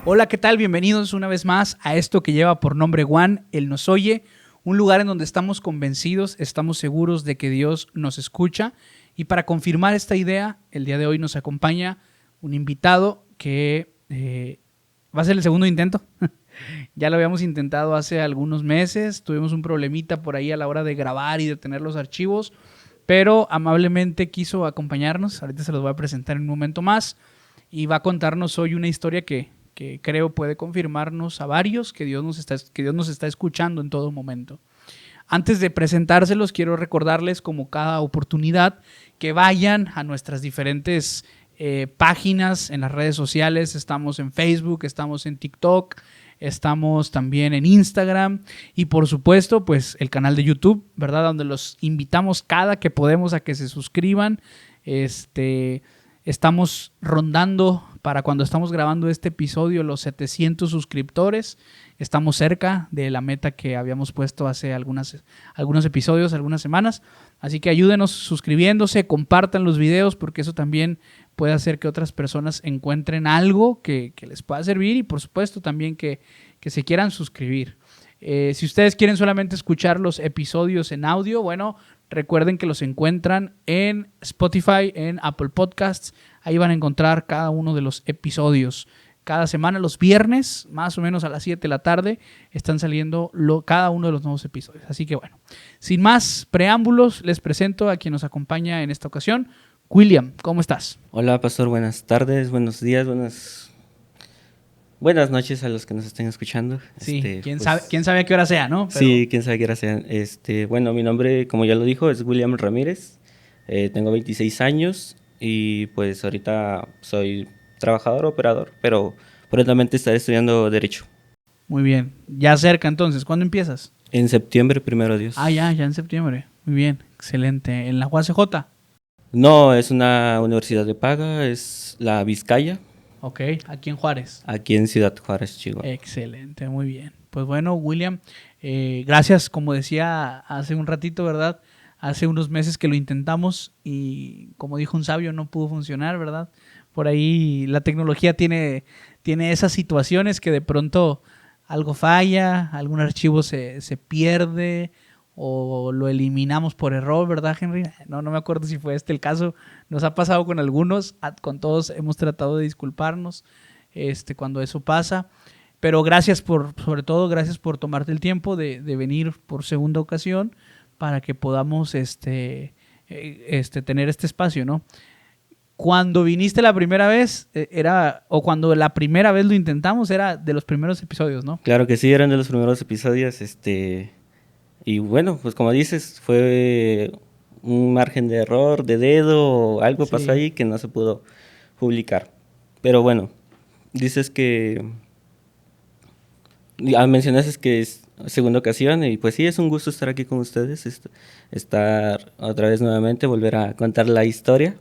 Hola, ¿qué tal? Bienvenidos una vez más a esto que lleva por nombre One, Él nos oye, un lugar en donde estamos convencidos, estamos seguros de que Dios nos escucha. Y para confirmar esta idea, el día de hoy nos acompaña un invitado que va a ser el segundo intento. Ya lo habíamos intentado hace algunos meses, tuvimos un problemita por ahí a la hora de grabar y de tener los archivos, pero amablemente quiso acompañarnos. Ahorita se los voy a presentar en un momento más y va a contarnos hoy una historia que creo puede confirmarnos a varios que Dios nos está escuchando en todo momento. Antes de presentárselos, quiero recordarles, como cada oportunidad, que vayan a nuestras diferentes páginas en las redes sociales. Estamos en Facebook, estamos en TikTok, estamos también en Instagram y, por supuesto, pues el canal de YouTube, ¿verdad? Donde los invitamos cada que podemos a que se suscriban. Estamos rondando, para cuando estamos grabando este episodio, los 700 suscriptores. Estamos cerca de la meta que habíamos puesto hace algunos episodios, algunas semanas. Así que ayúdenos suscribiéndose, compartan los videos, porque eso también puede hacer que otras personas encuentren algo que les pueda servir y, por supuesto, también que se quieran suscribir. Si ustedes quieren solamente escuchar los episodios en audio, bueno, recuerden que los encuentran en Spotify, en Apple Podcasts. Ahí van a encontrar cada uno de los episodios. Cada semana, los viernes, más o menos a las 7 de la tarde, están saliendo cada uno de los nuevos episodios. Así que bueno, sin más preámbulos, les presento a quien nos acompaña en esta ocasión. William, ¿cómo estás? Hola, pastor, buenas tardes, buenos días, buenas noches a los que nos estén escuchando. Sí, quién sabe a qué hora sea, ¿no? Pero... Sí, quién sabe a qué hora sea. Bueno, mi nombre, como ya lo dijo, es William Ramírez. Tengo 26 años y pues ahorita soy trabajador, operador, pero prontamente estaré estudiando Derecho. Muy bien, ya cerca entonces. ¿Cuándo empiezas? En septiembre, primero Dios. Ya en septiembre. Muy bien, excelente. ¿En la UACJ? No, es una universidad de paga, es la Vizcaya. Ok, aquí en Juárez. Aquí en Ciudad Juárez, Chihuahua. Excelente, muy bien. Pues bueno, William, gracias, como decía hace un ratito, ¿verdad? Hace unos meses que lo intentamos y, como dijo un sabio, no pudo funcionar, ¿verdad? Por ahí la tecnología tiene esas situaciones que de pronto algo falla, algún archivo se pierde o lo eliminamos por error, ¿verdad, Henry? No me acuerdo si fue este el caso. Nos ha pasado con algunos, con todos hemos tratado de disculparnos cuando eso pasa. Pero sobre todo gracias por tomarte el tiempo de venir por segunda ocasión para que podamos tener este espacio, ¿no? Cuando viniste la primera vez, cuando la primera vez lo intentamos, era de los primeros episodios, ¿no? Claro que sí, eran de los primeros episodios, y bueno, pues como dices, fue un margen de error, de dedo, algo pasó ahí que no se pudo publicar. Pero bueno, dices que... mencionaste que es segunda ocasión y pues sí, es un gusto estar aquí con ustedes, estar otra vez nuevamente, volver a contar la historia.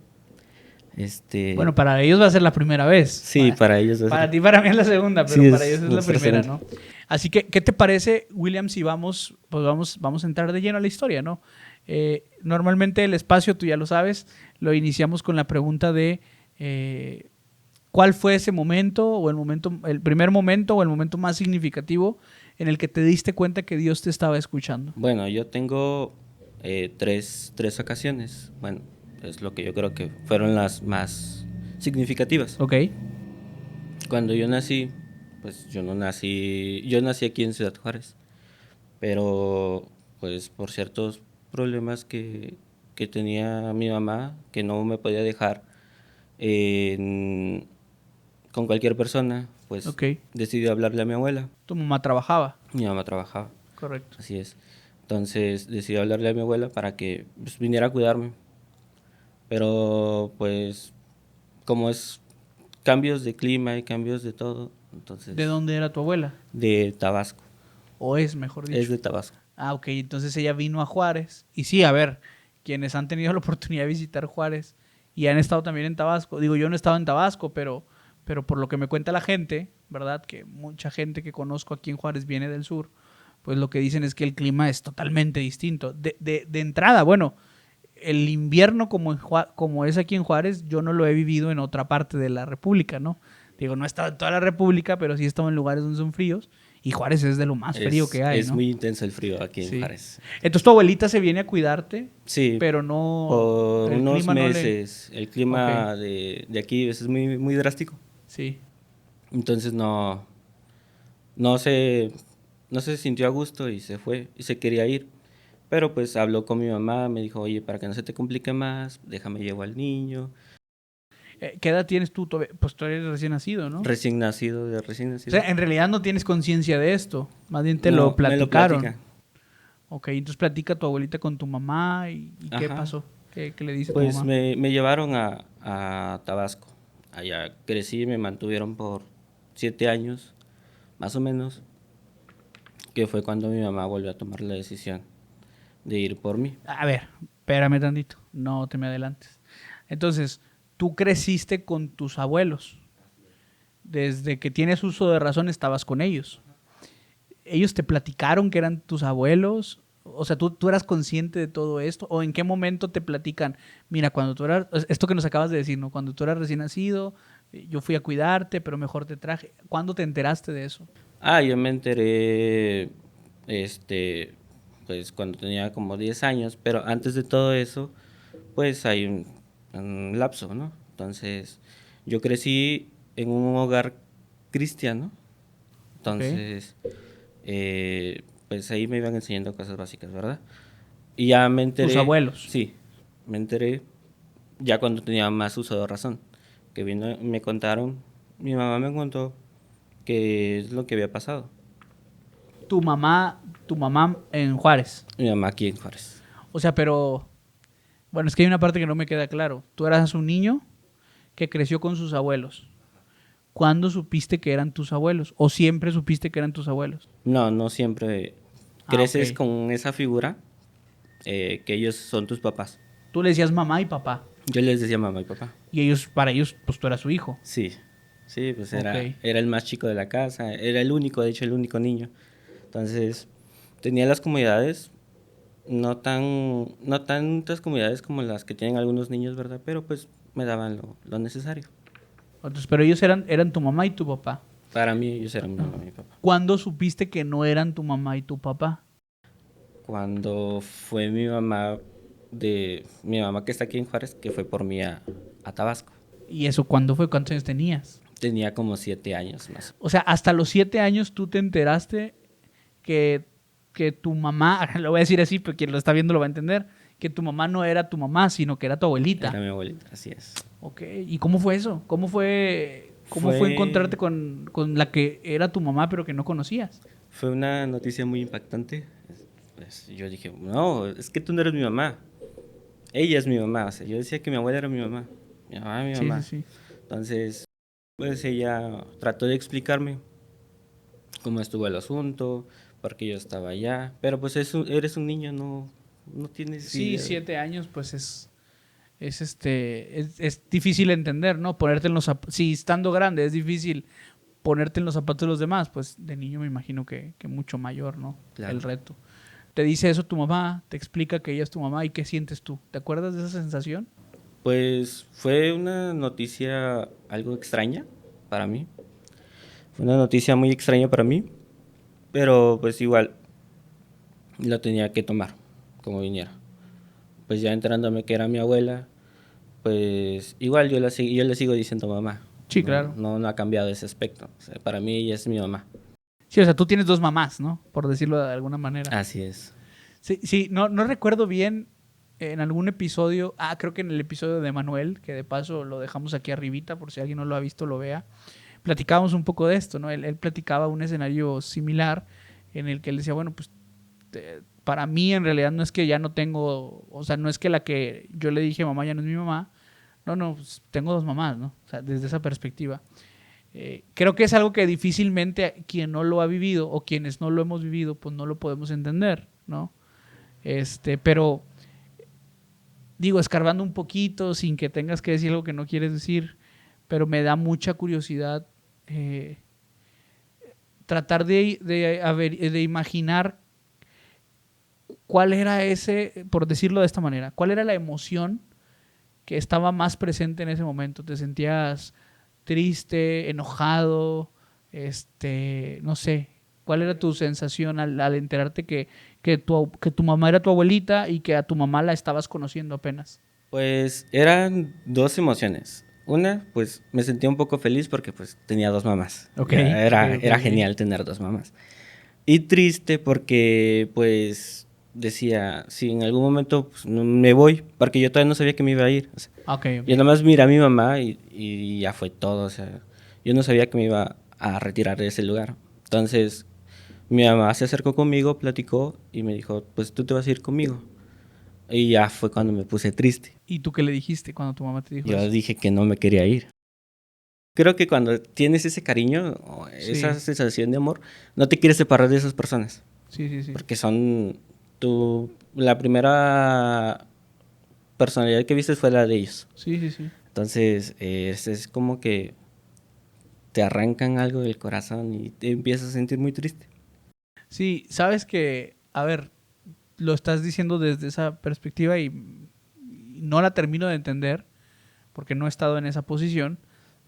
Bueno, para ellos va a ser la primera vez. Sí, para ellos. Para ti, para mí es la segunda, pero sí, para ellos es la primera, ¿no? Así que, ¿qué te parece, William, si vamos a entrar de lleno a la historia, ¿no? Normalmente el espacio, tú ya lo sabes, lo iniciamos con la pregunta de ¿cuál fue ese momento o el primer momento o el momento más significativo en el que te diste cuenta que Dios te estaba escuchando? Bueno, yo tengo tres ocasiones, bueno, es lo que yo creo que fueron las más significativas. Ok. Cuando yo nací, pues yo nací aquí en Ciudad Juárez, pero pues por ciertos problemas que tenía mi mamá, que no me podía dejar con cualquier persona, pues decidí hablarle a mi abuela. ¿Tu mamá trabajaba? Mi mamá trabajaba. Correcto. Así es. Entonces decidí hablarle a mi abuela para que pues, viniera a cuidarme. Pero pues como es cambios de clima y cambios de todo, entonces... ¿De dónde era tu abuela? De Tabasco. ¿O es, mejor dicho? Es de Tabasco. Ok, entonces ella vino a Juárez. Y sí, a ver, quienes han tenido la oportunidad de visitar Juárez y han estado también en Tabasco, digo, yo no he estado en Tabasco, pero por lo que me cuenta la gente, ¿verdad? Que mucha gente que conozco aquí en Juárez viene del sur, pues lo que dicen es que el clima es totalmente distinto. De entrada, bueno, el invierno como es aquí en Juárez, yo no lo he vivido en otra parte de la República, ¿no? Digo, no he estado en toda la República, pero sí he estado en lugares donde son fríos. Y Juárez es de lo más frío que hay, Es ¿no? muy intenso el frío aquí en Sí. Juárez. Entonces tu abuelita se viene a cuidarte, Sí, pero no... por El unos clima no le... meses. El Ok, clima de aquí es muy, muy drástico. sí. Entonces no se, no se sintió a gusto y se fue y se quería ir. Pero pues habló con mi mamá, me dijo, oye, para que no se te complique más, déjame llevo al niño. ¿Qué edad tienes tú? Pues tú eres recién nacido, ¿no? Recién nacido, de recién O nacido. sea, en realidad no tienes conciencia de esto. Más bien te lo No, me lo platicaron. platica. Ok, entonces platica tu abuelita con tu mamá y ¿qué Ajá. pasó? ¿Qué le dice tu Pues mamá? me llevaron a Tabasco. Allá crecí, me mantuvieron por 7 años, más o menos, que fue cuando mi mamá volvió a tomar la decisión de ir por mí. A ver, espérame tantito. No te me adelantes. Entonces, tú creciste con tus abuelos. Desde que tienes uso de razón estabas con ellos. ¿Ellos te platicaron que eran tus abuelos? O sea, ¿tú eras consciente de todo esto? ¿O en qué momento te platican? Mira, cuando tú eras, esto que nos acabas de decir, ¿no? Cuando tú eras recién nacido, yo fui a cuidarte, pero mejor te traje. ¿Cuándo te enteraste de eso? Yo me enteré, este, pues cuando tenía como 10 años, pero antes de todo eso, pues hay un lapso, ¿no? Entonces, yo crecí en un hogar cristiano, Ok. entonces, pues ahí me iban enseñando cosas básicas, ¿verdad? Y ya me Tus enteré, abuelos. sí, me enteré ya cuando tenía más uso de razón, que vino, me contaron, mi mamá me contó qué es lo que había pasado. Tu mamá en Juárez. Mi mamá aquí en Juárez. O sea, pero, bueno, es que hay una parte que no me queda claro. Tú eras un niño que creció con sus abuelos. ¿Cuándo supiste que eran tus abuelos? ¿O siempre supiste que eran tus abuelos? No, no siempre Ah, ok. creces con esa figura que ellos son tus papás. Tú le decías mamá y papá. Yo les decía mamá y papá. Y ellos, para ellos, pues tú eras su hijo. Sí, sí, pues Ok. era el más chico de la casa, era el único, de hecho el único niño. Entonces, tenía las comodidades, no tantas comodidades como las que tienen algunos niños, ¿verdad? Pero pues me daban lo necesario. Entonces, pero ellos eran tu mamá y tu papá. Para mí ellos eran mi mamá y mi papá. ¿Cuándo supiste que no eran tu mamá y tu papá? Cuando fue mi mamá que está aquí en Juárez, que fue por mí a Tabasco. ¿Y eso cuándo fue? ¿Cuántos años tenías? Tenía como 7 años más. O sea, hasta los 7 años tú te enteraste que, que tu mamá, lo voy a decir así, pero quien lo está viendo lo va a entender, que tu mamá no era tu mamá, sino que era tu Era abuelita. mi abuelita, así es. Ok, ¿y cómo fue eso? ¿Cómo fue encontrarte con la que era tu mamá pero que no conocías? Fue una noticia muy impactante. Pues yo dije, no, es que tú no eres mi mamá. Ella es mi mamá. O sea, yo decía que mi abuela era mi mamá. Mi mamá, mi Sí, sí, mamá. sí. Entonces, pues ella trató de explicarme cómo estuvo el asunto, por qué yo estaba allá. Pero pues eres un niño, no tienes Sí, idea. 7 años, pues es difícil entender, ¿no? Ponerte en los zapatos, si estando grande es difícil ponerte en los zapatos de los demás, pues de niño me imagino que mucho mayor, ¿no? Claro. El reto. Te dice eso tu mamá, te explica que ella es tu mamá y qué sientes tú. ¿Te acuerdas de esa sensación? Pues fue una noticia algo extraña para mí. Fue una noticia muy extraña para mí, pero pues igual la tenía que tomar como viniera. Pues ya enterándome que era mi abuela, pues igual yo le sigo diciendo mamá. Sí, No, claro. no ha cambiado ese aspecto. O sea, para mí ella es mi mamá. Sí, o sea, tú tienes dos mamás, ¿no? Por decirlo de alguna manera. Así es. Sí, sí, no recuerdo bien en algún episodio, creo que en el episodio de Manuel, que de paso lo dejamos aquí arribita por si alguien no lo ha visto, lo vea, platicábamos un poco de esto, ¿no? Él platicaba un escenario similar en el que él decía, bueno, pues para mí en realidad no es que ya no tengo, o sea, no es que la que yo le dije mamá ya no es mi mamá, no, pues tengo dos mamás, ¿no? O sea, desde esa perspectiva. Creo que es algo que difícilmente quien no lo ha vivido o quienes no lo hemos vivido, pues no lo podemos entender, ¿no? Pero digo, escarbando un poquito, sin que tengas que decir algo que no quieres decir, pero me da mucha curiosidad tratar de imaginar cuál era ese, por decirlo de esta manera, cuál era la emoción que estaba más presente en ese momento. ¿Te sentías triste, enojado, no sé. ¿Cuál era tu sensación al enterarte que tu mamá era tu abuelita y que a tu mamá la estabas conociendo apenas? Pues eran dos emociones. Una, pues me sentía un poco feliz porque pues tenía dos mamás. Ok, Ya ok, ok, era ok. genial tener dos mamás. Y triste porque pues decía, si en algún momento pues, me voy, porque yo todavía no sabía que me iba a ir. O sea, Ok, yo ok. nada más miré a mi mamá y ya fue todo. O sea, yo no sabía que me iba a retirar de ese lugar. Entonces mi mamá se acercó conmigo, platicó y me dijo, pues tú te vas a ir conmigo. Y ya fue cuando me puse triste. ¿Y tú qué le dijiste cuando tu mamá te dijo Yo eso? dije que no me quería ir. Creo que cuando tienes ese cariño o esa Sí, sensación de amor, no te quieres separar de esas personas, sí, sí, sí. porque son la primera personalidad que viste fue la de ellos. Sí, sí, sí. Entonces, es como que te arrancan algo del corazón y te empiezas a sentir muy triste. Sí, sabes que, a ver, lo estás diciendo desde esa perspectiva y no la termino de entender porque no he estado en esa posición,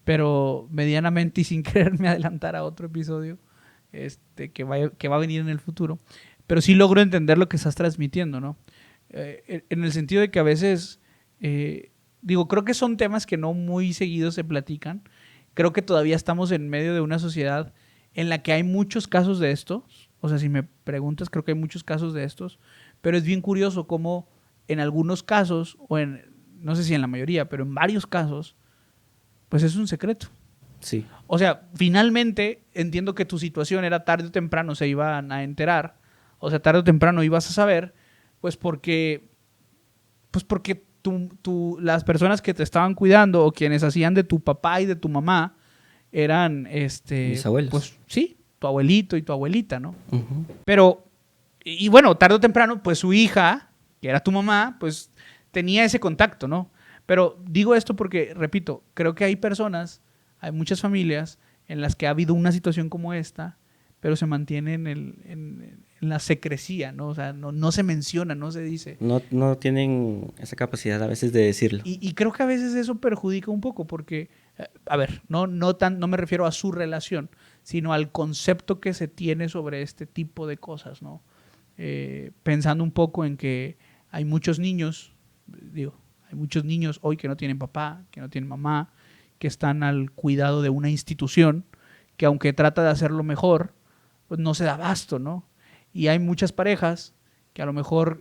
pero medianamente y sin quererme adelantar a otro episodio que va a venir en el futuro, pero sí logro entender lo que estás transmitiendo, ¿no? En el sentido de que a veces, digo, creo que son temas que no muy seguidos se platican. Creo que todavía estamos en medio de una sociedad en la que hay muchos casos de estos. O sea, si me preguntas, creo que hay muchos casos de estos. Pero es bien curioso cómo en algunos casos, no sé si en la mayoría, pero en varios casos, pues es un secreto. Sí, O sea, finalmente entiendo que tu situación era tarde o temprano se iban a enterar. O sea, tarde o temprano ibas a saber, pues porque porque las personas que te estaban cuidando o quienes hacían de tu papá y de tu mamá eran, mis abuelos. pues sí, tu abuelito y tu abuelita, ¿no? Ujú. Pero, y bueno, tarde o temprano, pues su hija, que era tu mamá, pues tenía ese contacto, ¿no? Pero digo esto porque, repito, creo que hay personas, hay muchas familias en las que ha habido una situación como esta, pero se mantiene en la secrecía, ¿no? O sea, no se menciona, no se dice. No tienen esa capacidad a veces de decirlo. Y creo que a veces eso perjudica un poco porque, a ver, no me refiero a su relación, sino al concepto que se tiene sobre este tipo de cosas, ¿no? Pensando un poco en que hay muchos niños, digo, hay muchos niños hoy que no tienen papá, que no tienen mamá, que están al cuidado de una institución que aunque trata de hacerlo mejor, pues no se da abasto, ¿no? Y hay muchas parejas que a lo mejor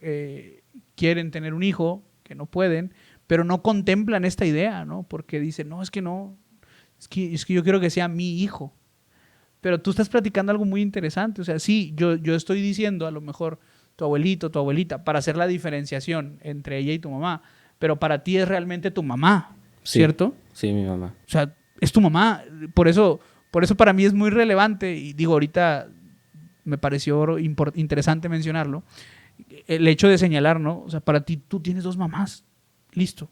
quieren tener un hijo, que no pueden, pero no contemplan esta idea, ¿no? Porque dicen, no, es que no, es que yo quiero que sea mi hijo. Pero tú estás platicando algo muy interesante, o sea, sí, yo estoy diciendo a lo mejor tu abuelito, tu abuelita, para hacer la diferenciación entre ella y tu mamá, pero para ti es realmente tu mamá, Sí, ¿cierto? sí, mi mamá. O sea, es tu mamá, por eso para mí es muy relevante y digo, ahorita me pareció interesante mencionarlo, el hecho de señalar, ¿no? O sea, para ti tú tienes dos mamás, listo.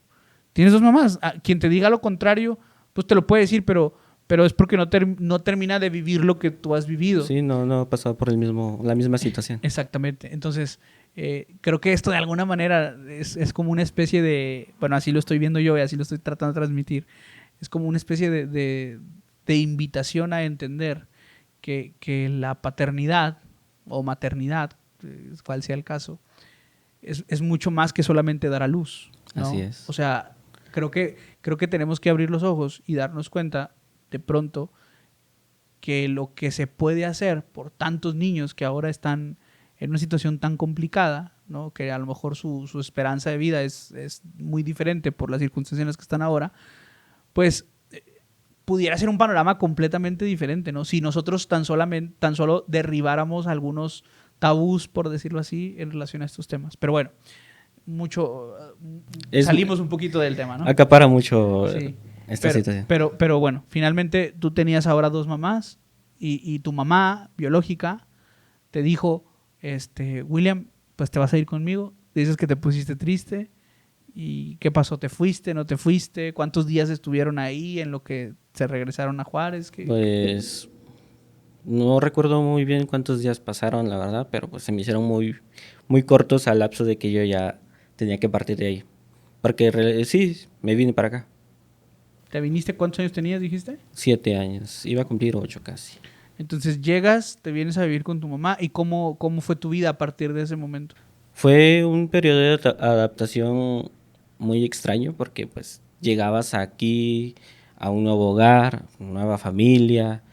Tienes dos mamás. Quien te diga lo contrario, pues te lo puede decir, pero es porque no termina de vivir lo que tú has vivido. Sí, no he pasado por la misma situación. Exactamente. Entonces, creo que esto de alguna manera es como una especie de, bueno, así lo estoy viendo yo y así lo estoy tratando de transmitir, es como una especie de invitación a entender que la paternidad o maternidad, cual sea el caso, es mucho más que solamente dar a luz, Así ¿no? es. O sea, creo que tenemos que abrir los ojos y darnos cuenta de pronto que lo que se puede hacer por tantos niños que ahora están en una situación tan complicada, ¿no? Que a lo mejor su esperanza de vida es muy diferente por las circunstancias en las que están ahora, pues pudiera ser un panorama completamente diferente, ¿no? Si nosotros tan solo derribáramos algunos tabús, por decirlo así, en relación a estos temas. Pero bueno, Es, salimos un poquito del tema, ¿no? acapara mucho Sí. esta Pero, situación. pero bueno, finalmente tú tenías ahora dos mamás y tu mamá biológica te dijo, William, pues te vas a ir conmigo. Dices que te pusiste triste. ¿Y qué pasó? ¿Te fuiste? ¿No te fuiste? ¿Cuántos días estuvieron ahí en lo que se regresaron a Juárez? Pues no recuerdo muy bien cuántos días pasaron, la verdad, pero pues se me hicieron muy cortos al lapso de que yo ya tenía que partir de ahí. Porque sí, me vine para acá. ¿Te viniste? ¿Cuántos años tenías, dijiste? 7 años, iba a cumplir 8 casi. Entonces llegas, te vienes a vivir con tu mamá. ¿Y cómo fue tu vida a partir de ese momento? Fue un periodo de adaptación muy extraño porque pues llegabas aquí a un nuevo hogar, nueva familia,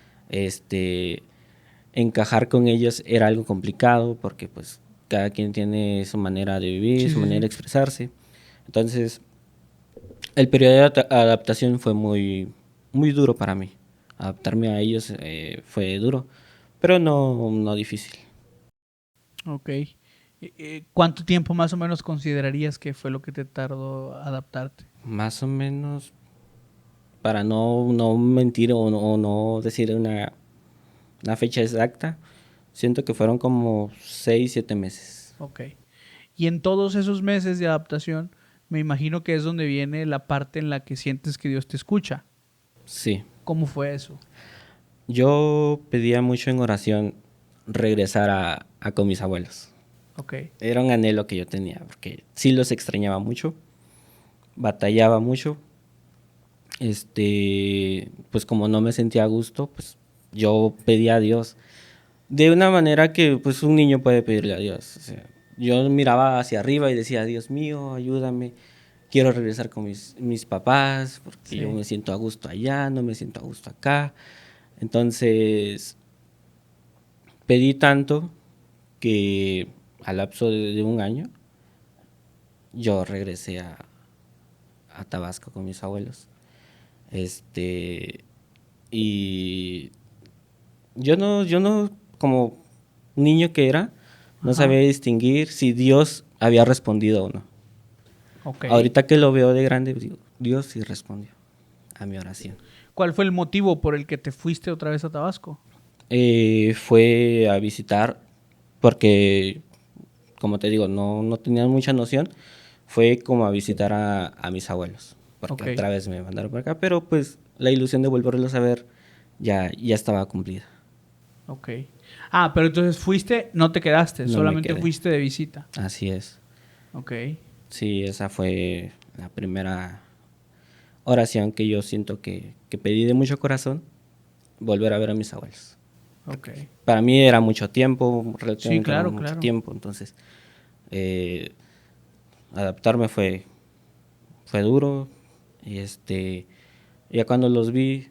encajar con ellos era algo complicado porque pues cada quien tiene su manera de vivir, Sí, su sí, manera de sí. expresarse. Entonces, el periodo de adaptación fue muy duro para mí. Adaptarme a ellos fue duro, pero no difícil. Ok. ¿Cuánto tiempo más o menos considerarías que fue lo que te tardó adaptarte? Más o menos, para no mentir o no decir una fecha exacta, siento que fueron como 6, 7 meses. Ok. Y en todos esos meses de adaptación, me imagino que es donde viene la parte en la que sientes que Dios te escucha. Sí. ¿Cómo fue eso? Yo pedía mucho en oración regresar a con mis abuelos. Ok. Era un anhelo que yo tenía, porque sí los extrañaba mucho, batallaba mucho. Pues como no me sentía a gusto, pues yo pedía a Dios. De una manera que pues un niño puede pedirle a Dios. O sea, yo miraba hacia arriba y decía, Dios mío, ayúdame. Quiero regresar con mis papás, porque yo Sí. me siento a gusto allá, no me siento a gusto acá. Entonces, pedí tanto que al lapso de un año yo regresé a Tabasco con mis abuelos. Este, y yo no, como niño que era, no Ajá. sabía distinguir si Dios había respondido o no. Ok. Ahorita que lo veo de grande, digo, Dios sí respondió a mi oración. ¿Cuál fue el motivo por el que te fuiste otra vez a Tabasco? Fue a visitar, porque, como te digo, no tenía mucha noción. Fue como a visitar a mis abuelos, porque Ok. otra vez me mandaron por acá, pero pues la ilusión de volverlos a ver ya estaba cumplida. Ok. Ah, pero entonces fuiste, no te quedaste, No me solamente quedé. fuiste de visita. Así es. Ok. Sí, esa fue la primera oración que yo siento que pedí de mucho corazón, volver a ver a mis abuelos. Ok. Para mí era mucho tiempo, Sí, relativamente era claro, mucho claro. tiempo, entonces eh, adaptarme fue duro. Y ya cuando los vi,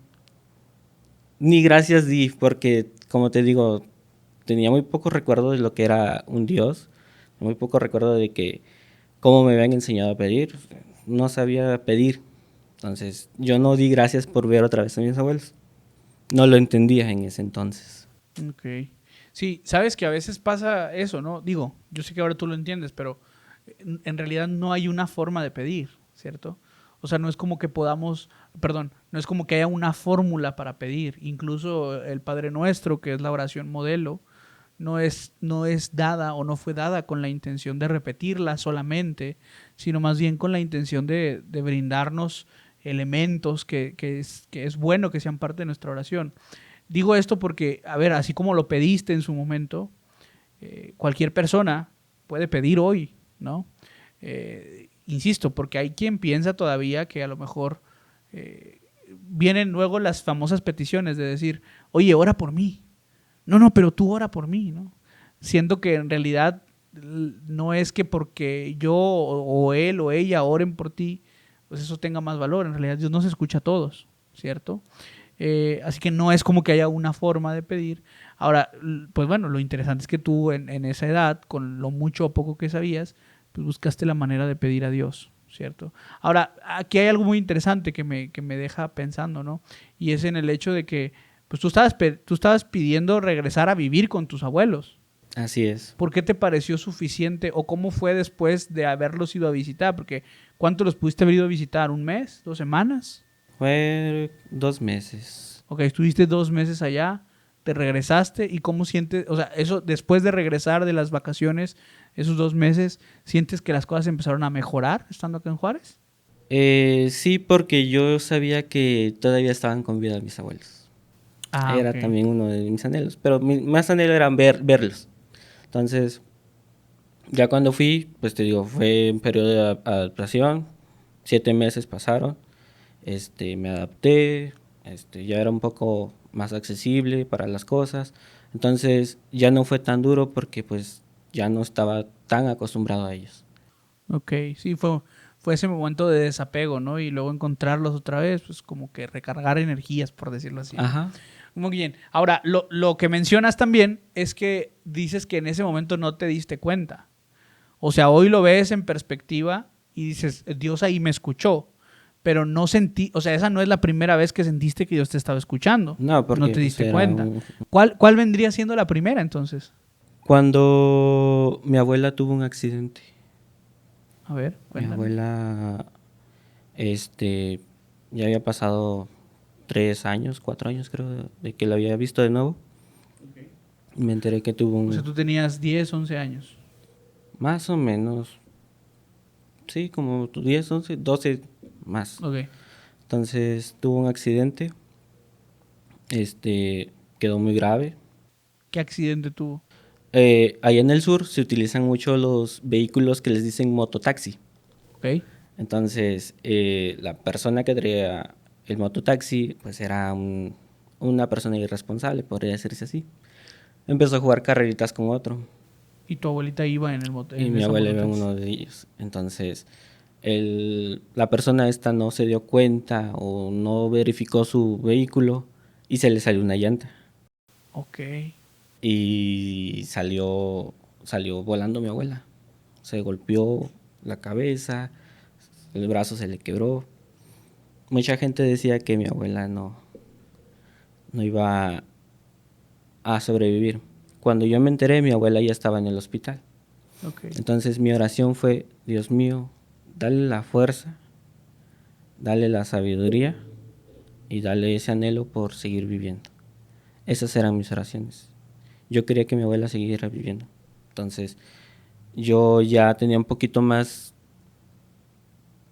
ni gracias di, porque como te digo, tenía muy poco recuerdo de lo que era un Dios, muy poco recuerdo de que cómo me habían enseñado a pedir, no sabía pedir. Entonces, yo no di gracias por ver otra vez a mis abuelos. No lo entendía en ese entonces. Ok. Sí, sabes que a veces pasa eso, ¿no? Digo, yo sé que ahora tú lo entiendes, pero en realidad no hay una forma de pedir, ¿cierto? O sea, no es como que podamos, perdón, no es como que haya una fórmula para pedir. Incluso el Padre Nuestro, que es la oración modelo, no es dada o no fue dada con la intención de repetirla solamente, sino más bien con la intención de brindarnos elementos que es bueno que sean parte de nuestra oración. Digo esto porque, a ver, así como lo pediste en su momento, cualquier persona puede pedir hoy, ¿no? Insisto, porque hay quien piensa todavía que a lo mejor vienen luego las famosas peticiones de decir, oye, ora por mí. No, no, pero tú ora por mí, ¿no? Siendo que en realidad no es que porque yo o él o ella oren por ti, pues eso tenga más valor. En realidad Dios nos escucha a todos, ¿cierto? Así que no es como que haya una forma de pedir. Ahora, pues bueno, lo interesante es que tú en esa edad, con lo mucho o poco que sabías, pues buscaste la manera de pedir a Dios, ¿cierto? Ahora, aquí hay algo muy interesante que me deja pensando, ¿no? Y es en el hecho de que, pues tú estabas pidiendo regresar a vivir con tus abuelos. Así es. ¿Por qué te pareció suficiente o cómo fue después de haberlos ido a visitar? Porque ¿cuánto los pudiste haber ido a visitar? ¿Un mes? ¿2 semanas? Fue 2 meses. Ok, estuviste 2 meses allá, te regresaste y cómo sientes, o sea, eso después de regresar de las vacaciones, esos 2 meses, ¿sientes que las cosas empezaron a mejorar estando acá en Juárez? Sí, porque yo sabía que todavía estaban con vida mis abuelos. Ah, ok. Era también uno de mis anhelos, pero mi más anhelo era verlos. Entonces, ya cuando fui, pues te digo, fue un periodo de adaptación, 7 meses pasaron Me adapté, ya era un poco más accesible para las cosas, entonces ya no fue tan duro porque pues ya no estaba tan acostumbrado a ellos. Ok, sí, fue ese momento de desapego, ¿no? Y luego encontrarlos otra vez, pues como que recargar energías, por decirlo así, ¿no? Ajá. Muy bien. Ahora, lo que mencionas también es que dices que en ese momento no te diste cuenta. O sea, hoy lo ves en perspectiva y dices, Dios ahí me escuchó, pero no sentí, o sea, esa no es la primera vez que sentiste que Dios te estaba escuchando. No, No porque te pues diste era cuenta. un... ¿Cuál vendría siendo la primera entonces? Cuando mi abuela tuvo un accidente, A ver, mi cuéntanos. abuela, ya había pasado 3 años, 4 años creo, de que la había visto de nuevo. Me enteré que tuvo O sea, un, tú tenías 10, 11 años. más o menos, sí, como 10, 11, 12 más. Ok. Entonces tuvo un accidente, quedó muy grave. ¿Qué accidente tuvo? Allá en el sur se utilizan mucho los vehículos que les dicen mototaxi. Ok. Entonces, la persona que traía el mototaxi, pues era una persona irresponsable, podría decirse así. Empezó a jugar carreritas con otro Y tu abuelita iba y en mi esa abuela iba en mototaxi. uno de ellos. Entonces, la persona esta no se dio cuenta o no verificó su vehículo y se le salió una llanta. Ok. Y salió volando mi abuela. Se golpeó la cabeza, el brazo se le quebró. Mucha gente decía que mi abuela no iba a sobrevivir. Cuando yo me enteré, mi abuela ya estaba en el hospital. Ok. Entonces mi oración fue, Dios mío, dale la fuerza, dale la sabiduría y dale ese anhelo por seguir viviendo. Esas eran mis oraciones. Yo quería que mi abuela siguiera viviendo. Entonces yo ya tenía un poquito más,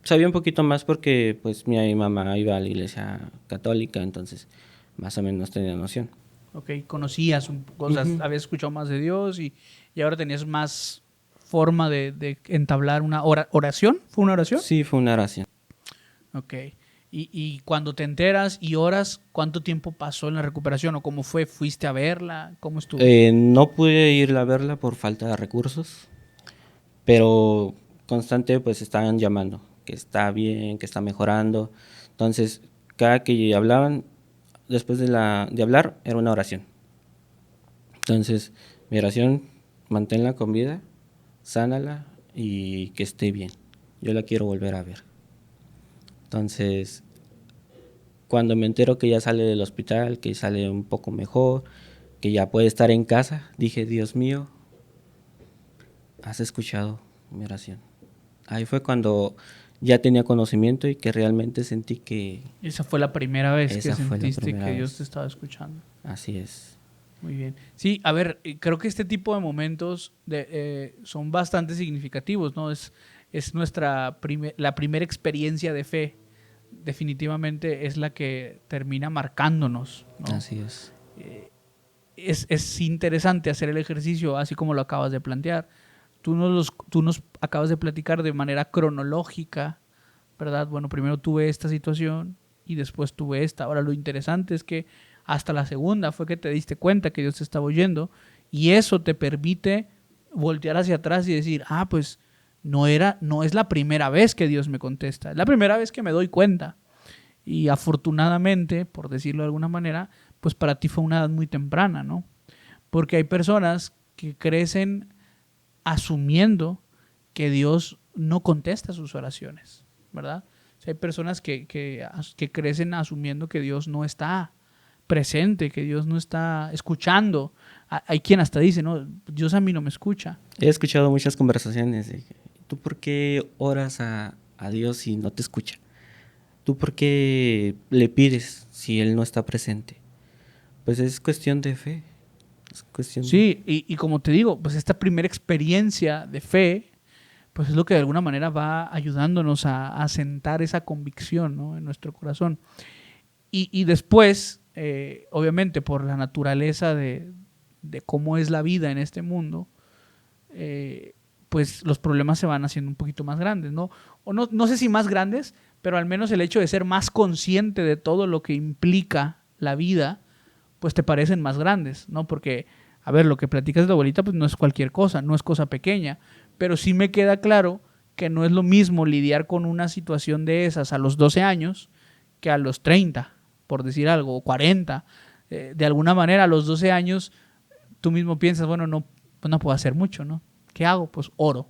sabía un poquito más porque pues mi mamá iba a la iglesia católica, entonces más o menos tenía noción. Ok. Conocías cosas, Ujú. habías escuchado más de Dios y ahora tenías más forma de entablar una oración. ¿Fue una oración? Sí, fue una oración. Ok. Y cuando te enteras y oras, ¿cuánto tiempo pasó en la recuperación o cómo fue? ¿Fuiste a verla? ¿Cómo estuvo? No pude ir a verla por falta de recursos, pero constante pues estaban llamando, que está bien, que está mejorando. Entonces, cada que hablaban, después de hablar, era una oración. Entonces, mi oración, manténla con vida, sánala y que esté bien. Yo la quiero volver a ver. Entonces, cuando me entero que ya sale del hospital, que sale un poco mejor, que ya puede estar en casa, dije, Dios mío, has escuchado mi oración. Ahí fue cuando ya tenía conocimiento y que realmente sentí que Esa fue la primera vez que esa fue la sentiste primera que Dios te vez. estaba escuchando. Así es. Muy bien. Sí, a ver, creo que este tipo de momentos son bastante significativos, ¿no? Es la primera experiencia de fe. Definitivamente es la que termina marcándonos, ¿no? Así es. Es interesante hacer el ejercicio así como lo acabas de plantear. Tú nos acabas de platicar de manera cronológica, ¿verdad? Bueno, primero tuve esta situación y después tuve esta. Ahora lo interesante es que hasta la segunda fue que te diste cuenta que Dios te estaba oyendo y eso te permite voltear hacia atrás y decir, ah, pues no es la primera vez que Dios me contesta, es la primera vez que me doy cuenta. Y afortunadamente, por decirlo de alguna manera, pues para ti fue una edad muy temprana, ¿no? Porque hay personas que crecen asumiendo que Dios no contesta sus oraciones, ¿verdad? O sea, hay personas que crecen asumiendo que Dios no está presente, que Dios no está escuchando. Hay quien hasta dice, no, Dios a mí no me escucha. He escuchado muchas conversaciones de, ¿tú por qué oras a Dios si no te escucha? ¿Tú por qué le pides si Él no está presente? Pues es cuestión de fe. Es cuestión de... Sí, y como te digo, pues esta primera experiencia de fe, pues es lo que de alguna manera va ayudándonos a sentar esa convicción, ¿no?, en nuestro corazón. Y después, obviamente, por la naturaleza de cómo es la vida en este mundo, pues los problemas se van haciendo un poquito más grandes, ¿no? O no sé si más grandes, pero al menos el hecho de ser más consciente de todo lo que implica la vida, pues te parecen más grandes, ¿no? Porque, a ver, lo que platicas de tu abuelita, pues no es cualquier cosa, no es cosa pequeña, pero sí me queda claro que no es lo mismo lidiar con una situación de esas a los 12 años que a los 30, por decir algo, o 40. De alguna manera, a los 12 años, tú mismo piensas, bueno, no, pues no puedo hacer mucho, ¿no? ¿Qué hago? Pues oro.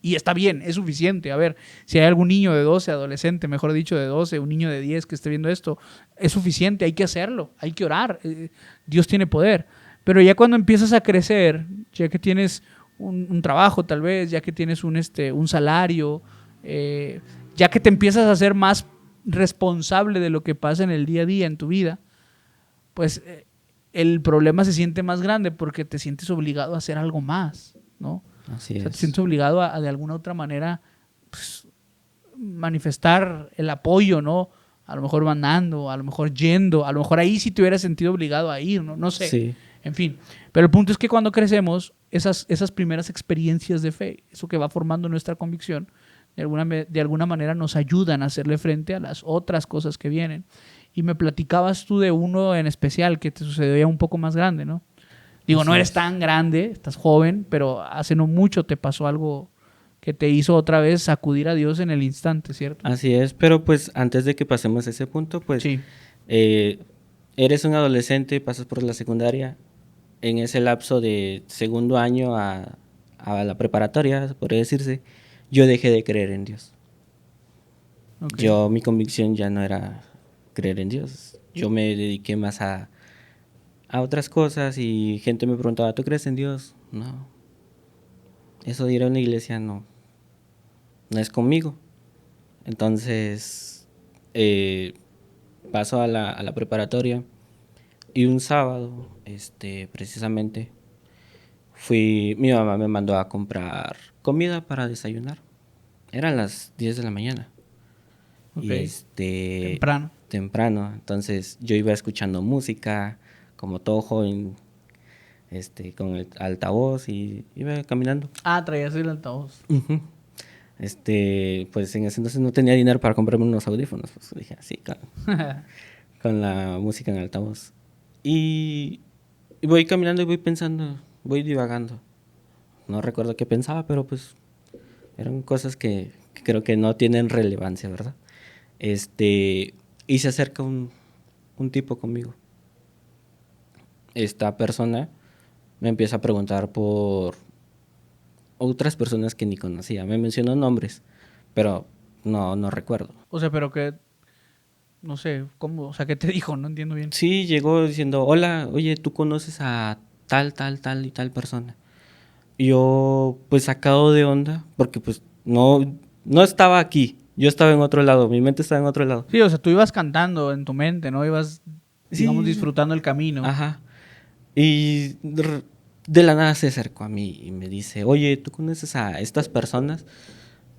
Y está bien, es suficiente. A ver, si hay algún niño de 12, adolescente, mejor dicho, de 12, un niño de 10 que esté viendo esto, es suficiente, hay que hacerlo, hay que orar. Dios tiene poder. Pero ya cuando empiezas a crecer, ya que tienes un trabajo tal vez, ya que tienes un salario, ya que te empiezas a ser más responsable de lo que pasa en el día a día en tu vida, pues el problema se siente más grande porque te sientes obligado a hacer algo más, ¿no? Así O sea, te es. sientes obligado a de alguna otra manera pues, manifestar el apoyo, ¿no? A lo mejor mandando, a lo mejor yendo, a lo mejor ahí sí te hubieras sentido obligado a ir, ¿no? No sé. Sí, En fin. Pero el punto es que cuando crecemos, esas primeras experiencias de fe, eso que va formando nuestra convicción, de alguna manera nos ayudan a hacerle frente a las otras cosas que vienen. Y me platicabas tú de uno en especial que te sucedió ya un poco más grande, ¿no? Digo, así no eres es. tan grande, estás joven, pero hace no mucho te pasó algo que te hizo otra vez sacudir a Dios en el instante, ¿cierto? Así es, pero pues antes de que pasemos a ese punto, pues Sí. eh, eres un adolescente, pasas por la secundaria, en ese lapso de segundo año a la preparatoria, podría decirse, yo dejé de creer en Dios. Ok. Mi convicción ya no era creer en Dios. Yo me dediqué más a otras cosas y gente me preguntaba, ¿tú crees en Dios? No. Eso de ir a una iglesia no es conmigo. Entonces, paso a la preparatoria y un sábado, precisamente, mi mamá me mandó a comprar comida para desayunar. Eran las 10 de la mañana. Ok. Y Temprano. temprano. Entonces yo iba escuchando música, como todo joven, con el altavoz y iba caminando. Ah, traías el altavoz. Ujú. Pues en ese entonces no tenía dinero para comprarme unos audífonos. Pues dije así, con la música en altavoz. Y voy caminando y voy pensando, voy divagando. No recuerdo qué pensaba, pero pues eran cosas que creo que no tienen relevancia, ¿verdad? Y se acerca un tipo conmigo. Esta persona me empieza a preguntar por otras personas que ni conocía. Me mencionó nombres, pero no recuerdo. O sea, pero que, no sé, ¿cómo? O sea, ¿qué te dijo? No entiendo bien. Sí, llegó diciendo, hola, oye, ¿tú conoces a tal y tal persona? Y yo, pues sacado de onda, porque pues no estaba aquí. Yo estaba en otro lado, mi mente estaba en otro lado. Sí, o sea, tú ibas cantando en tu mente, ¿no? Ibas, digamos, Sí, disfrutando el camino. ajá. Y de la nada se acercó a mí y me dice, oye, ¿tú conoces a estas personas?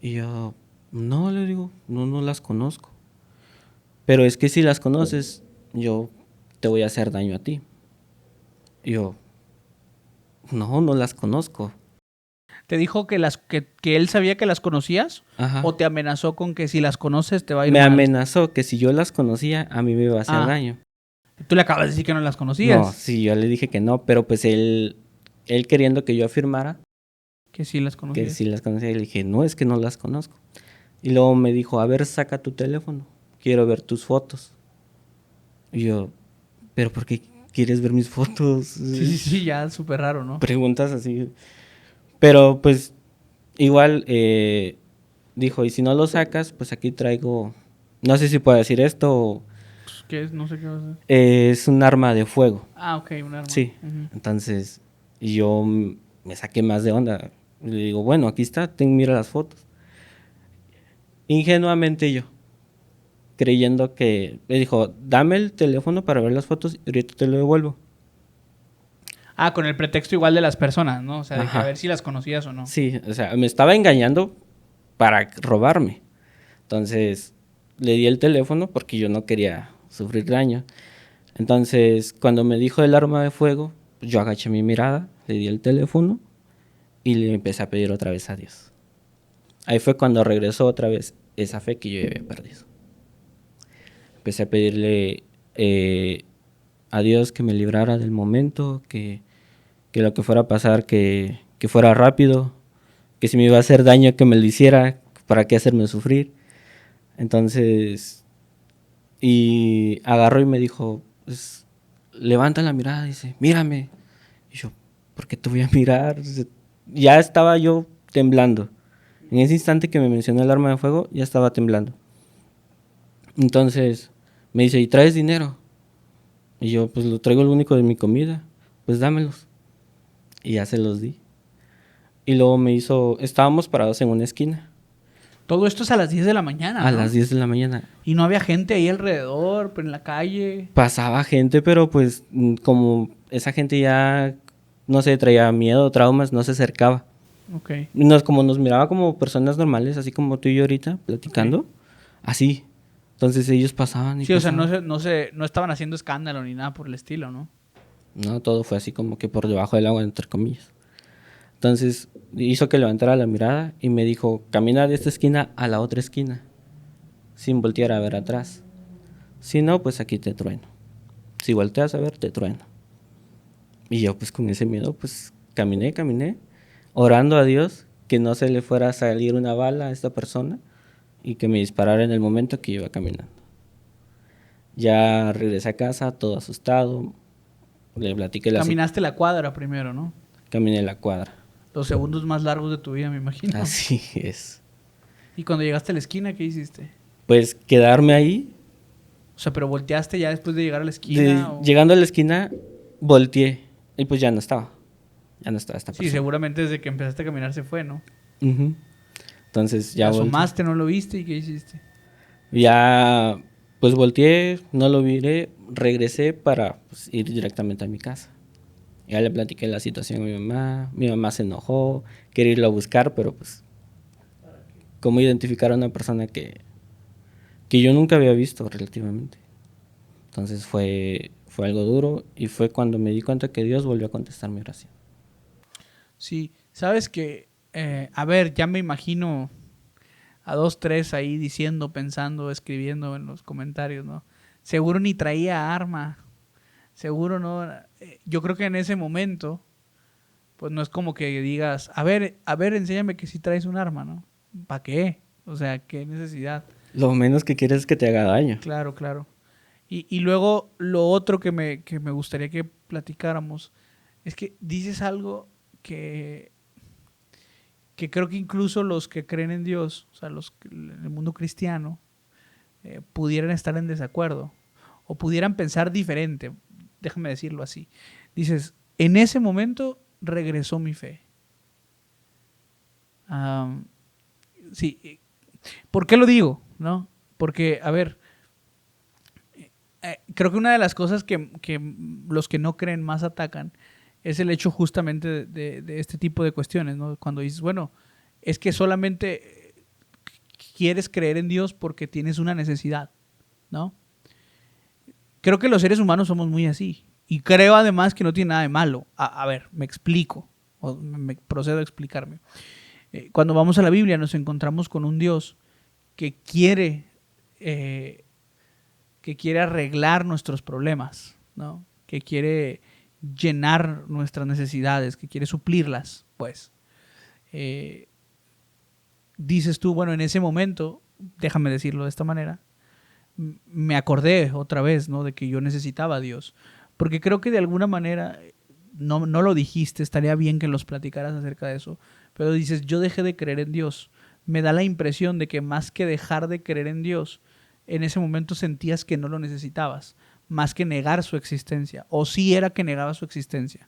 Y yo, no, le digo, no las conozco. Pero es que si las conoces, yo te voy a hacer daño a ti. Y yo, no las conozco. ¿Te dijo que él sabía que las conocías? Ajá. ¿O te amenazó con que si las conoces te va a ir Me mal? amenazó que si yo las conocía, a mí me iba a hacer Ah, daño. tú le acabas de decir que no las No, conocías. sí, yo le dije que no, pero pues él queriendo que yo afirmara Que sí las que conocías. si las conocía, y le dije, no, es que no las conozco. Y luego me dijo, a ver, saca tu teléfono, quiero ver tus fotos. Y yo, ¿pero por qué quieres ver mis fotos? Sí, ya súper raro, ¿no? Preguntas así. Pero pues igual dijo, y si no lo sacas, pues aquí traigo, no sé si puedo decir esto, Pues, ¿qué es? No sé qué va a ser. es un arma de fuego. Ah, ok, un arma. Sí, Ujú. entonces yo me saqué más de onda. Le digo, bueno, aquí está, mira las fotos. Ingenuamente yo, creyendo que, le dijo, dame el teléfono para ver las fotos y ahorita te lo devuelvo. Ah, con el pretexto igual de las personas, ¿no? O sea, de que a Ajá. ver si las conocías o no. Sí, o sea, me estaba engañando para robarme. Entonces, le di el teléfono porque yo no quería sufrir daño. Entonces, cuando me dijo el arma de fuego, pues, yo agaché mi mirada, le di el teléfono y le empecé a pedir otra vez a Dios. Ahí fue cuando regresó otra vez esa fe que yo ya había perdido. Empecé a pedirle a Dios que me librara del momento, que lo que fuera a pasar, que fuera rápido, que si me iba a hacer daño, que me lo hiciera, para qué hacerme sufrir. Entonces, y agarró y me dijo, pues, levanta la mirada, dice, mírame. Y yo, ¿por qué te voy a mirar? Ya estaba yo temblando. En ese instante que me mencionó el arma de fuego, ya estaba temblando. Entonces me dice, ¿y traes dinero? Y yo, pues lo traigo, el único de mi comida, pues dámelos. Y ya se los di. Y luego me hizo, estábamos parados en una esquina. Todo esto es a las 10 de la mañana, ¿no? A las 10 de la mañana. Y no había gente ahí alrededor, en la calle. Pasaba gente, pero pues como esa gente ya, no sé, traía miedo, traumas, no se acercaba. Ok. Como nos miraba como personas normales, así como tú y yo ahorita, platicando, Ok. Así. Entonces ellos pasaban y Sí, o sea, pasaban. no estaban haciendo escándalo ni nada por el estilo, ¿no? No, todo fue así como que por debajo del agua, entre comillas. Entonces hizo que levantara la mirada y me dijo, camina de esta esquina a la otra esquina, sin voltear a ver atrás. Si no, pues aquí te trueno. Si volteas a ver, te trueno. Y yo pues con ese miedo, pues caminé, orando a Dios que no se le fuera a salir una bala a esta persona y que me disparara en el momento que iba caminando. Ya regresé a casa todo asustado, le platiqué Caminaste la cuadra primero, ¿no? Caminé la cuadra. Los segundos más largos de tu vida, me imagino. Así es. Y cuando llegaste a la esquina, ¿qué hiciste? Pues quedarme ahí. O sea, pero volteaste ya después de llegar a la esquina. Llegando a la esquina, volteé y pues ya no estaba. Ya no estaba esta persona. Sí, seguramente desde que empezaste a caminar se fue, ¿no? Uh-huh. Entonces ya asomaste, no lo viste, ¿y qué hiciste? Ya, pues volteé, no lo miré, regresé para pues, ir directamente a mi casa. Ya le platiqué la situación a mi mamá se enojó, quería irlo a buscar, pero pues, ¿cómo identificar a una persona que yo nunca había visto relativamente? Entonces fue algo duro y fue cuando me di cuenta que Dios volvió a contestar mi oración. Sí, sabes que, a ver, ya me imagino a 2, 3 ahí diciendo, pensando, escribiendo en los comentarios, ¿no? Seguro ni traía arma, seguro no. Yo creo que en ese momento, pues no es como que digas, a ver, enséñame que sí traes un arma, ¿no? ¿Para qué? O sea, ¿qué necesidad? Lo menos que quieres es que te haga daño. Claro, claro. Y luego lo otro que me gustaría que platicáramos es que dices algo que creo que incluso los que creen en Dios, o sea, en el mundo cristiano, pudieran estar en desacuerdo o pudieran pensar diferente, déjame decirlo así. Dices, en ese momento regresó mi fe. Sí, ¿por qué lo digo? ¿No? Porque, a ver, creo que una de las cosas que los que no creen más atacan es el hecho justamente de este tipo de cuestiones, ¿no? Cuando dices, bueno, es que solamente quieres creer en Dios porque tienes una necesidad, ¿no? Creo que los seres humanos somos muy así. Y creo además que no tiene nada de malo. A ver, me explico, o me procedo a explicarme. Cuando vamos a la Biblia nos encontramos con un Dios que quiere arreglar nuestros problemas, ¿no? Que quiere llenar nuestras necesidades, que quiere suplirlas, pues. Dices tú, bueno, en ese momento, déjame decirlo de esta manera, me acordé otra vez, ¿no? De que yo necesitaba a Dios. Porque creo que de alguna manera, no lo dijiste, estaría bien que los platicaras acerca de eso, pero dices, yo dejé de creer en Dios. Me da la impresión de que más que dejar de creer en Dios, en ese momento sentías que no lo necesitabas, más que negar su existencia, o sí era que negaba su existencia.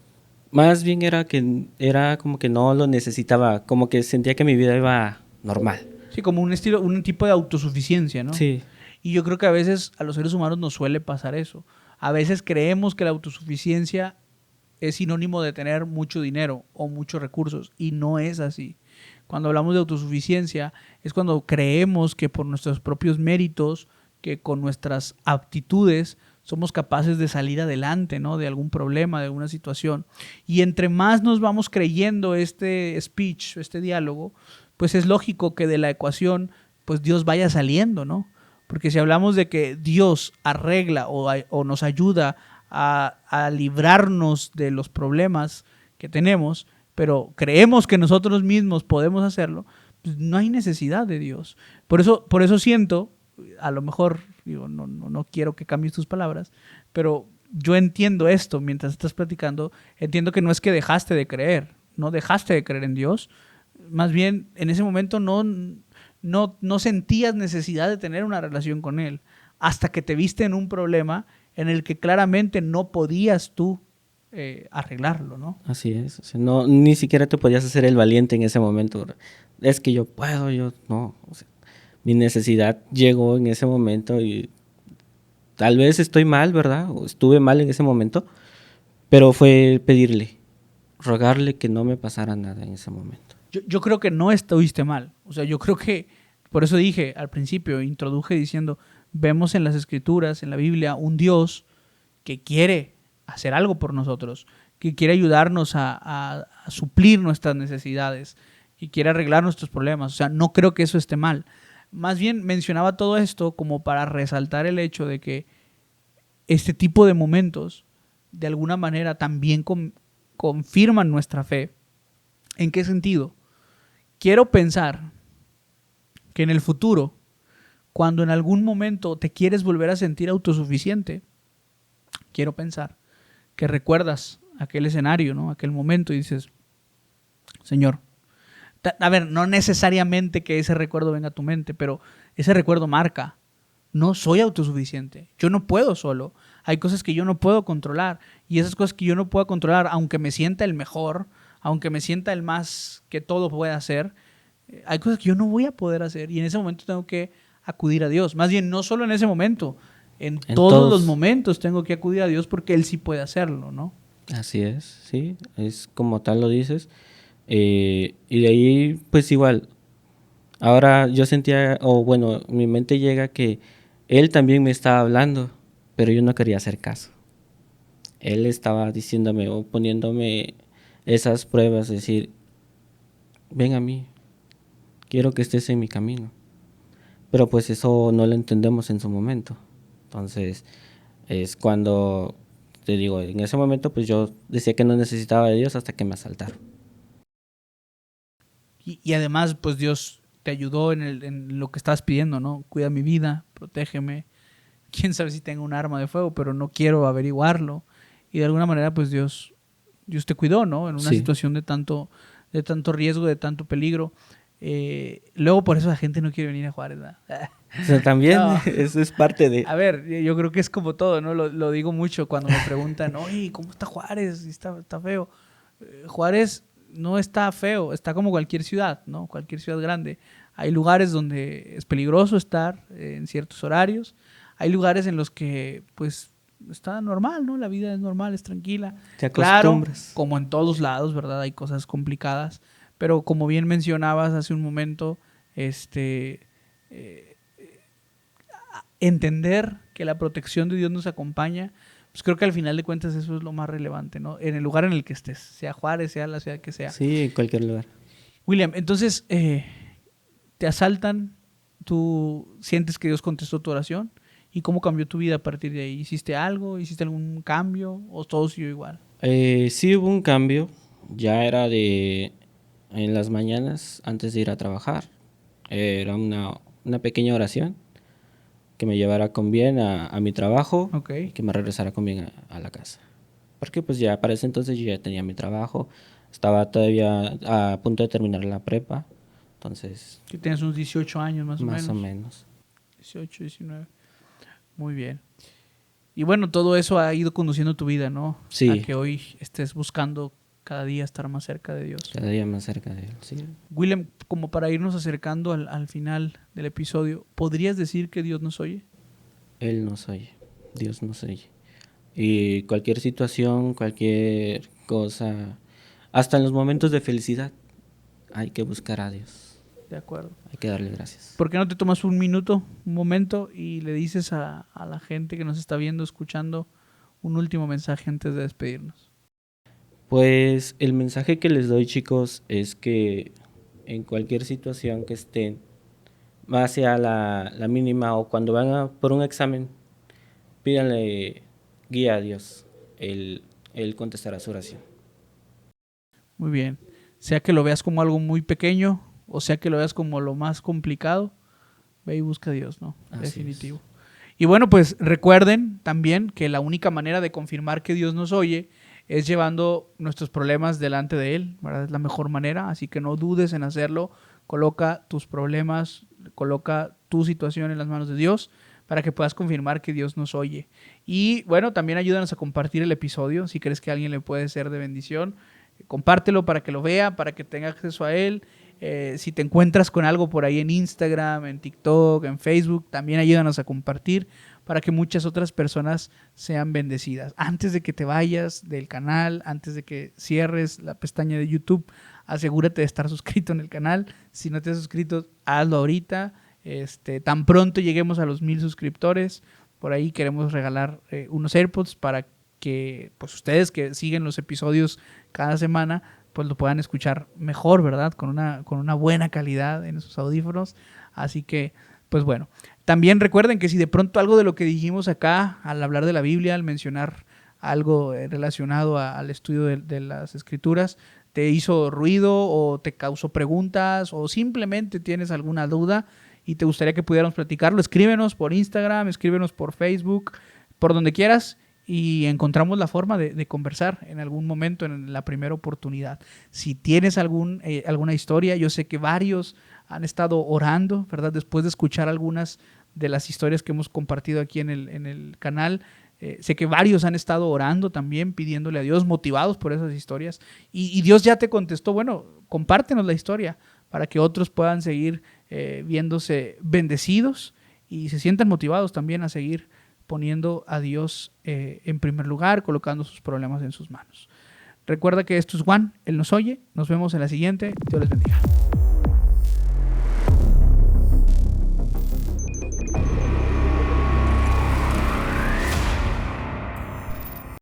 Más bien era como que no lo necesitaba, como que sentía que mi vida iba normal. Sí, como un tipo de autosuficiencia, ¿no? Sí. Y yo creo que a veces a los seres humanos nos suele pasar eso. A veces creemos que la autosuficiencia es sinónimo de tener mucho dinero o muchos recursos, y no es así. Cuando hablamos de autosuficiencia es cuando creemos que por nuestros propios méritos, que con nuestras aptitudes somos capaces de salir adelante, ¿no? De algún problema, de alguna situación. Y entre más nos vamos creyendo este speech, este diálogo, pues es lógico que de la ecuación pues Dios vaya saliendo, ¿no? Porque si hablamos de que Dios arregla o nos ayuda a librarnos de los problemas que tenemos, pero creemos que nosotros mismos podemos hacerlo, pues no hay necesidad de Dios. Por eso siento, a lo mejor, digo, no quiero que cambies tus palabras, pero yo entiendo esto mientras estás platicando, entiendo que no es que dejaste de creer, no dejaste de creer en Dios, más bien en ese momento no sentías necesidad de tener una relación con Él, hasta que te viste en un problema en el que claramente no podías tú arreglarlo, ¿no? Así es. O sea, no, ni siquiera te podías hacer el valiente en ese momento. Es que yo puedo, yo no. O sea, mi necesidad llegó en ese momento y tal vez estoy mal, ¿verdad? O estuve mal en ese momento, pero fue pedirle, rogarle que no me pasara nada en ese momento. Yo creo que no estuviste mal. O sea, yo creo que, por eso dije al principio, introduje diciendo, vemos en las Escrituras, en la Biblia, un Dios que quiere hacer algo por nosotros, que quiere ayudarnos a suplir nuestras necesidades, que quiere arreglar nuestros problemas. O sea, no creo que eso esté mal. Más bien mencionaba todo esto como para resaltar el hecho de que este tipo de momentos, de alguna manera, también confirman nuestra fe. ¿En qué sentido? Quiero pensar que en el futuro, cuando en algún momento te quieres volver a sentir autosuficiente, quiero pensar que recuerdas aquel escenario, ¿no? Aquel momento y dices, Señor, a ver, no necesariamente que ese recuerdo venga a tu mente, pero ese recuerdo marca, no soy autosuficiente, yo no puedo solo, hay cosas que yo no puedo controlar y esas cosas que yo no puedo controlar, aunque me sienta el mejor, aunque me sienta el más que todo puede hacer, hay cosas que yo no voy a poder hacer y en ese momento tengo que acudir a Dios. Más bien, no solo en ese momento, en todos los momentos tengo que acudir a Dios porque Él sí puede hacerlo, ¿no? Así es, sí, es como tal lo dices. Y de ahí, pues igual, ahora yo sentía, o bueno, mi mente llega que Él también me estaba hablando, pero yo no quería hacer caso. Él estaba diciéndome o poniéndome esas pruebas, decir, ven a mí, quiero que estés en mi camino. Pero pues eso no lo entendemos en su momento. Entonces es cuando, te digo, en ese momento pues yo decía que no necesitaba de Dios hasta que me asaltaron. Y además, pues Dios te ayudó en lo que estabas pidiendo, ¿no? Cuida mi vida, protégeme. Quién sabe si tengo un arma de fuego, pero no quiero averiguarlo. Y de alguna manera, pues Dios te cuidó, ¿no? En una Sí. situación de tanto riesgo, de tanto peligro. Luego por eso la gente no quiere venir a Juárez, ¿verdad? O sea, también No. eso es parte de... A ver, yo creo que es como todo, ¿no? Lo digo mucho cuando me preguntan, oye, ¿cómo está Juárez? Está feo. Juárez no está feo, está como cualquier ciudad, ¿no? Cualquier ciudad grande. Hay lugares donde es peligroso estar en ciertos horarios. Hay lugares en los que, pues, está normal, ¿no? La vida es normal, es tranquila. Te Claro, acostumbras. como en todos lados, ¿verdad? Hay cosas complicadas. Pero como bien mencionabas hace un momento, eh, entender que la protección de Dios nos acompaña, pues creo que al final de cuentas eso es lo más relevante, ¿no? En el lugar en el que estés, sea Juárez, sea la ciudad que sea. Sí, en cualquier lugar. William, entonces te asaltan, tú sientes que Dios contestó tu oración y cómo cambió tu vida a partir de ahí. ¿Hiciste algo? ¿Hiciste algún cambio? ¿O todo siguió igual? Sí hubo un cambio. Ya era de en las mañanas antes de ir a trabajar. Era una pequeña oración que me llevara con bien a mi trabajo Ok. y que me regresara con bien a la casa. Porque pues ya para ese entonces yo ya tenía mi trabajo, estaba todavía a punto de terminar la prepa, entonces Que tienes unos 18 años más o más o menos. menos. 18, 19. Muy bien. Y bueno, todo eso ha ido conduciendo tu vida, ¿no? A Sí, que hoy estés buscando cada día estar más cerca de Dios. cada día más cerca de él, sí. William, como para irnos acercando al final del episodio, ¿podrías decir que Dios nos oye? Él nos oye, Dios nos oye. Y cualquier situación, cualquier cosa, hasta en los momentos de felicidad, hay que buscar a Dios, De acuerdo. hay que darle gracias. ¿Por qué no te tomas un minuto, un momento y le dices a la gente que nos está viendo, escuchando, un último mensaje antes de despedirnos? Pues el mensaje que les doy, chicos, es que en cualquier situación que estén, más sea la mínima, o cuando van por un examen, pídanle guía a Dios. Él contestará su oración. Muy bien. Sea que lo veas como algo muy pequeño o sea que lo veas como lo más complicado, ve y busca a Dios, ¿no? Así Definitivo. Y bueno, pues recuerden también que la única manera de confirmar que Dios nos oye es llevando nuestros problemas delante de Él, ¿verdad? Es la mejor manera, así que no dudes en hacerlo. Coloca tus problemas, coloca tu situación en las manos de Dios para que puedas confirmar que Dios nos oye. Y bueno, también ayúdanos a compartir el episodio, si crees que a alguien le puede ser de bendición. Compártelo para que lo vea, para que tenga acceso a él. Si te encuentras con algo por ahí en Instagram, en TikTok, en Facebook, también ayúdanos a compartir para que muchas otras personas sean bendecidas. Antes de que te vayas del canal, antes de que cierres la pestaña de YouTube, asegúrate de estar suscrito en el canal. Si no te has suscrito, hazlo ahorita. Tan pronto lleguemos a los 1000 suscriptores, por ahí queremos regalar unos AirPods para que pues ustedes que siguen los episodios cada semana pues lo puedan escuchar mejor, ¿verdad? Con una buena calidad en sus audífonos. Así que, pues bueno. También recuerden que si de pronto algo de lo que dijimos acá, al hablar de la Biblia, al mencionar algo relacionado al estudio de las Escrituras, te hizo ruido o te causó preguntas o simplemente tienes alguna duda y te gustaría que pudiéramos platicarlo, escríbenos por Instagram, escríbenos por Facebook, por donde quieras, y encontramos la forma de conversar en algún momento, en la primera oportunidad. Si tienes alguna historia, yo sé que varios han estado orando, ¿verdad? Después de escuchar algunas de las historias que hemos compartido aquí en el canal, sé que varios han estado orando también, pidiéndole a Dios, motivados por esas historias, y Dios ya te contestó. Bueno, compártenos la historia para que otros puedan seguir viéndose bendecidos y se sientan motivados también a seguir poniendo a Dios en primer lugar, colocando sus problemas en sus manos. Recuerda que esto es Juan, Él nos oye. Nos vemos en la siguiente. Dios les bendiga.